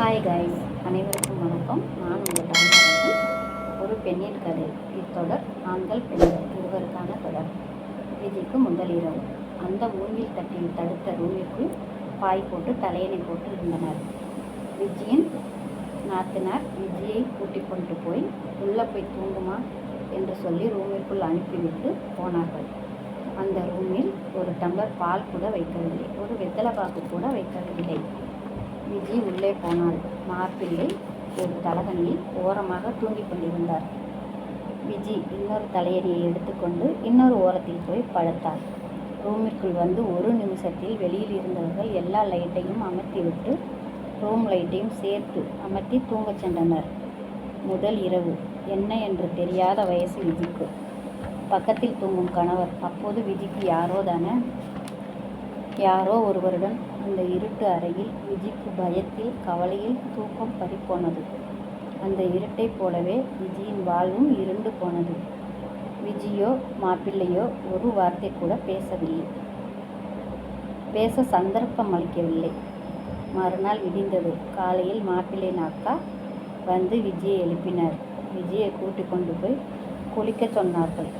Hi guys, அனைவருக்கும் வணக்கம். நான் உங்கள் தாமரை. ஒரு பெண்ணின் கதை. இத்தொடர் ஆண்கள் பெண்கள் இருவருக்கான தொடர். விஜய்க்கு முதல் இரவு. அந்த மூங்கில் தட்டில் தடுத்த ரூமிற்குள் பாய் போட்டு தலையணை போட்டு இருந்தனர். விஜயின் நாத்தனார் விஜயை கூட்டிக் கொண்டு போய் உள்ளே போய் தூங்குமா என்று சொல்லி ரூமிற்குள் அனுப்பிவிட்டு போனார்கள். அந்த ரூமில் ஒரு டம்ளர் பால் கூட வைக்கவில்லை, ஒரு வெத்தலைப்பாக்கு கூட வைக்கவில்லை. விஜி உள்ளே போனாள். மாப்பிள்ளை ஒரு தலகணியில் ஓரமாக தூங்கிக் கொண்டிருந்தார். விஜி இன்னொரு தலையணியை எடுத்துக்கொண்டு இன்னொரு ஓரத்தில் போய் படுத்தார். ரூமிற்குள் வந்து ஒரு நிமிஷத்தில் வெளியில் இருந்தவர்கள் எல்லா லைட்டையும் அமர்த்திவிட்டு ரூம் லைட்டையும் சேர்த்து அமர்த்தி தூங்கச் சென்றனர். முதல் இரவு. என்ன என்று தெரியாத வயசு விஜிக்கு. பக்கத்தில் தூங்கும் கணவர். அப்போது விஜிக்கு யாரோ ஒருவருடன் அந்த இருட்டு அறையில். விஜிக்கு பயத்தில் கவலையில் தூக்கம் பறிப்போனது. அந்த இருட்டைப் போலவே விஜியின் வாழ்வும் இருண்டு போனது. விஜியோ மாப்பிள்ளையோ ஒரு வார்த்தை கூட பேசவில்லை, பேச சந்தர்ப்பம் அளிக்கவில்லை. மறுநாள் விடிந்தது. காலையில் மாப்பிள்ளையின் அக்கா வந்து விஜயை எழுப்பினார். விஜயை கூட்டி கொண்டு போய் குளிக்க சொன்னார்கள்.